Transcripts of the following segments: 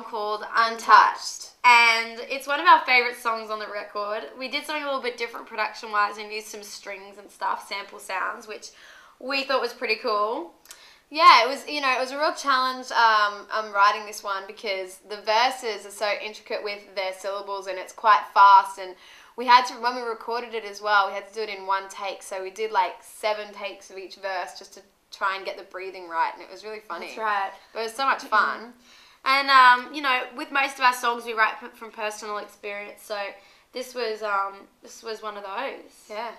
Called Untouched, and it's one of our favorite songs on the record. We did something a little bit different production wise and used some strings and stuff, sample sounds, which we thought was pretty cool. Yeah, it was, you know, it was a real challenge writing this one because the verses are so intricate with their syllables and it's quite fast, and we had to, when we recorded it as well, we had to do it in one take, so we did like 7 takes of each verse just to try and get the breathing right, and it was really funny. That's right. But it was so much fun. And, you know, with most of our songs we write from personal experience, so this was one of those. Yeah.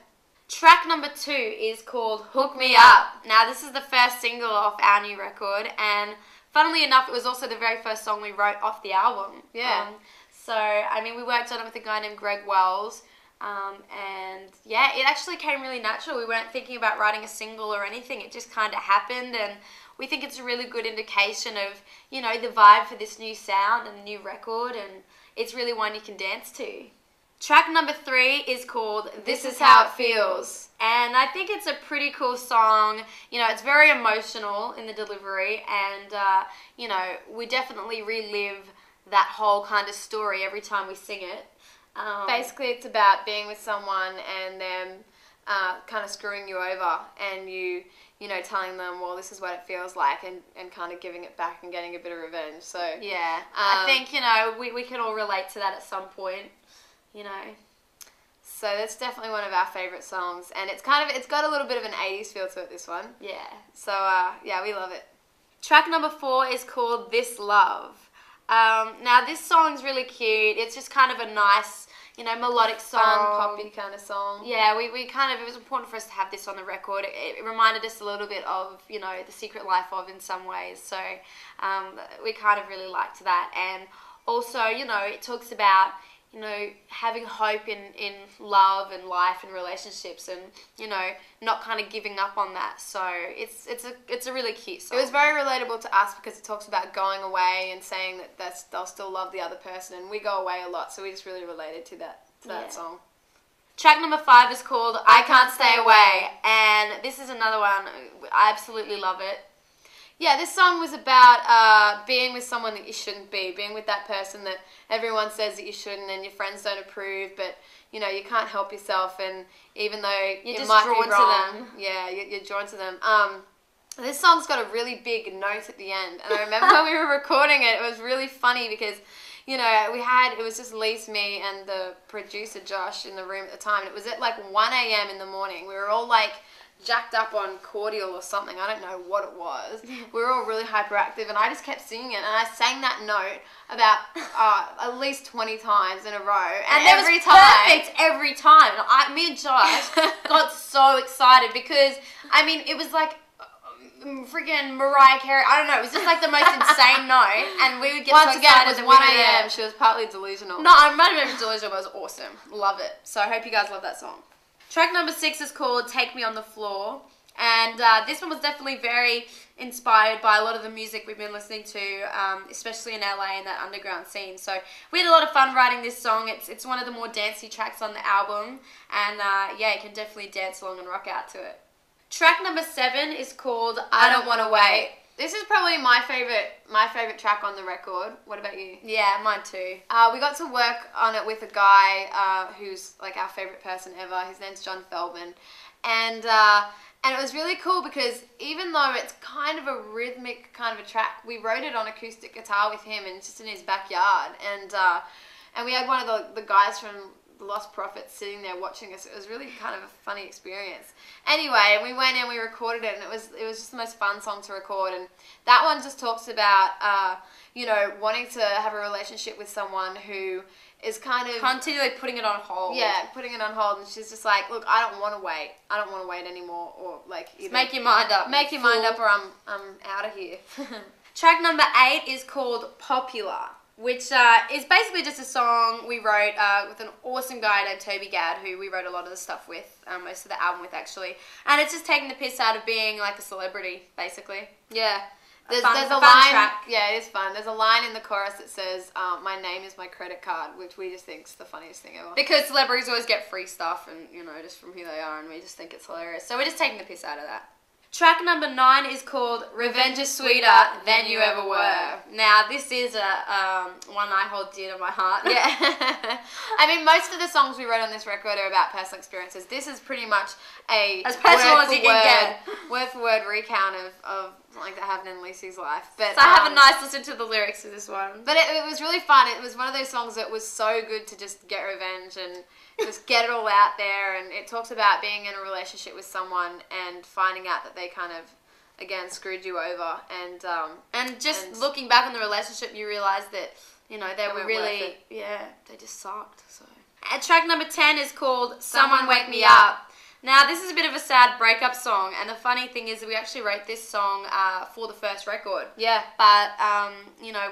Track number 2 is called Hook Me Up. Now, this is the first single off our new record, and funnily enough, it was also the very first song we wrote off the album. Yeah. So, I mean, we worked on it with a guy named Greg Wells, and yeah, it actually came really natural. We weren't thinking about writing a single or anything. It just kind of happened, and we think it's a really good indication of, you know, the vibe for this new sound and new record, and it's really one you can dance to. Track number 3 is called This Is How It Feels, and I think it's a pretty cool song. You know, it's very emotional in the delivery, and, you know, we definitely relive that whole kind of story every time we sing it. Basically, it's about being with someone and them kind of screwing you over, and you know, telling them, well, this is what it feels like, and kind of giving it back and getting a bit of revenge. So yeah, I think, you know, we can all relate to that at some point, you know. So that's definitely one of our favourite songs, and it's got a little bit of an 80s feel to it, this one. Yeah. So yeah, we love it. Track number 4 is called This Love. Now, this song's really cute. It's just kind of a nice, you know, melodic song. Fun, poppy kind of song. Yeah, we kind of, it was important for us to have this on the record. It reminded us a little bit of, you know, The Secret Life of in some ways. So we kind of really liked that. And also, you know, it talks about, you know, having hope in love and life and relationships, and, you know, not kind of giving up on that. So it's a really cute song. It was very relatable to us because it talks about going away and saying that they'll still love the other person, and we go away a lot, so we just really related to that song. Track number 5 is called I Can't Stay Away, and this is another one. I absolutely love it. Yeah, this song was about being with someone that you shouldn't be, being with that person that everyone says that you shouldn't and your friends don't approve, but, you know, you can't help yourself, and even though you're just might drawn be wrong, to them. Yeah, you're drawn to them. This song's got a really big note at the end, and I remember when we were recording it, it was really funny because, you know, it was just Lise, me, and the producer Josh in the room at the time, and it was at like 1 a.m. in the morning. We were all like jacked up on cordial or something. I don't know what it was. We were all really hyperactive, and I just kept singing it, and I sang that note about at least 20 times in a row, and every time. And me and Josh got so excited because, I mean, it was like freaking Mariah Carey. I don't know. It was just like the most insane note, and we would get Once so again, excited. it was 1 a.m. She was partly delusional. No, I might have been delusional, but it was awesome. Love it. So I hope you guys love that song. Track number 6 is called Take Me on the Floor, and this one was definitely very inspired by a lot of the music we've been listening to, especially in LA and that underground scene. So we had a lot of fun writing this song. It's one of the more dancey tracks on the album, and yeah, you can definitely dance along and rock out to it. Track number 7 is called I Don't Wanna Wait. This is probably my favorite track on the record. What about you? Yeah, mine too. We got to work on it with a guy who's like our favorite person ever. His name's John Feldman, and it was really cool because even though it's kind of a rhythmic kind of a track, we wrote it on acoustic guitar with him and just in his backyard, and we had one of the guys from the Lost Prophets sitting there watching us. It was really kind of a funny experience. Anyway, we went in, we recorded it, and it was just the most fun song to record. And that one just talks about you know, wanting to have a relationship with someone who is kind of continually putting it on hold. Yeah, putting it on hold, and she's just like, look, I don't want to wait. I don't want to wait anymore, or like either make your mind up. Make your mind up, or I'm out of here. Track number 8 is called Popular, which is basically just a song we wrote with an awesome guy named Toby Gadd, who we wrote a lot of the stuff with, most of the album with actually. And it's just taking the piss out of being like a celebrity, basically. Yeah. There's fun a line. track. Yeah, it is fun. There's a line in the chorus that says, "My name is my credit card," which we just think is the funniest thing ever. Because celebrities always get free stuff, and just from who they are, and we just think it's hilarious. So we're just taking the piss out of that. Track number 9 is called "Revenge is Sweeter Than You Ever Were." Now, this is one I hold dear to my heart. Yeah. I mean, most of the songs we wrote on this record are about personal experiences. This is pretty much as personal as you can get. Word-for-word recount of something that happened in Lucy's life. But so have a nice listen to the lyrics of this one. But it was really fun. It was one of those songs that was so good to just get revenge and just get it all out there. And it talks about being in a relationship with someone and finding out that they kind of, again, screwed you over. And looking back on the relationship, you realise that, they were really, they just sucked. So. And track number 10 is called "Someone Wake Me Up." Now, this is a bit of a sad breakup song, and the funny thing is that we actually wrote this song for the first record. Yeah. But,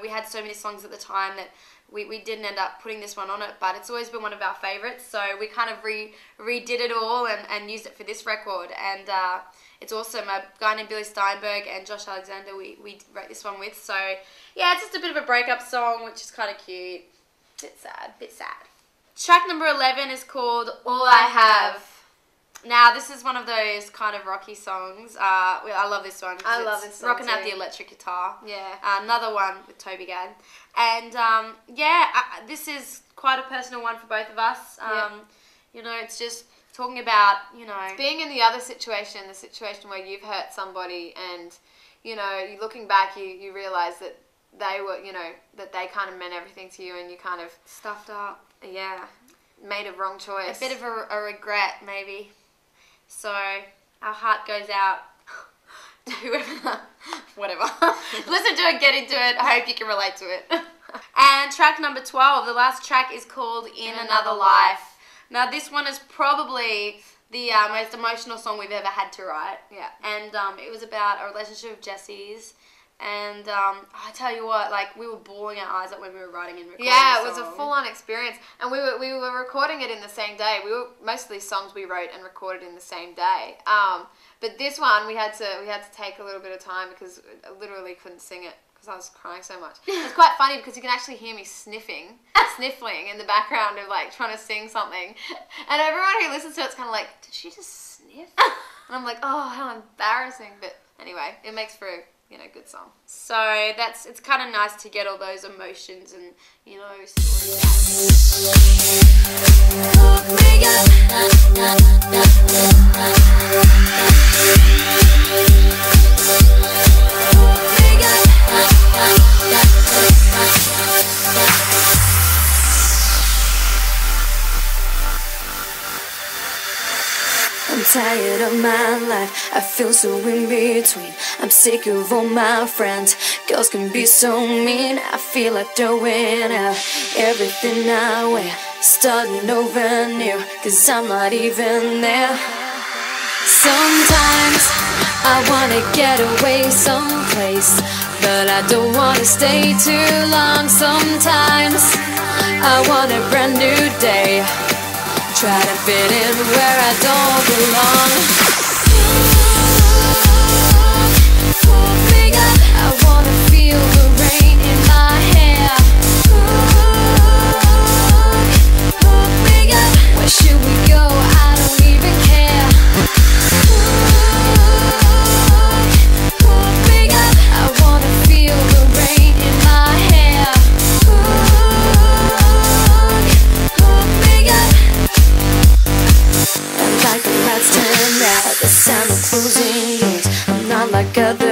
we had so many songs at the time that we didn't end up putting this one on it, but it's always been one of our favourites, so we kind of redid it all and used it for this record, and it's awesome. A guy named Billy Steinberg and Josh Alexander we wrote this one with, so yeah, it's just a bit of a breakup song, which is kind of cute. Bit sad. Track number 11 is called "All I Have." Now, this is one of those kind of rocky songs. I love this one. I love this song rocking out the electric guitar. Yeah. Another one with Toby Gad. And, this is quite a personal one for both of us. It's just talking about, being in the other situation, the situation where you've hurt somebody and, you looking back, you realise that they were, that they kind of meant everything to you and you kind of stuffed up. Yeah. Made a wrong choice. A bit of a regret, maybe. So, our heart goes out to whoever, whatever. Listen to it, get into it. I hope you can relate to it. And track number 12, the last track is called "In Another Life." Now, this one is probably the most emotional song we've ever had to write. Yeah. And it was about a relationship of Jesse's. And I tell you what, we were bawling our eyes out when we were writing and recording. Yeah, it was a full-on experience, and we were recording it in the same day. Most of these songs we wrote and recorded in the same day. But this one we had to take a little bit of time because I literally couldn't sing it because I was crying so much. It's quite funny because you can actually hear me sniffling in the background of trying to sing something, and everyone who listens to it's kind of like, did she just sniff? And I'm like, oh, how embarrassing. But anyway, it makes for a good song. So it's kind of nice to get all those emotions and, stories I'm tired of my life, I feel so in between. I'm sick of all my friends, girls can be so mean. I feel like throwing out everything I wear, starting over new, cause I'm not even there. Sometimes I wanna get away someplace, but I don't wanna stay too long. Sometimes I want a brand new day, try to fit in where I don't belong. I wanna feel the rain in my hair. Where should we go? I don't even care. I wanna feel the rain in my hair. Like the lights turn out, the sound of closing doors. I'm not like other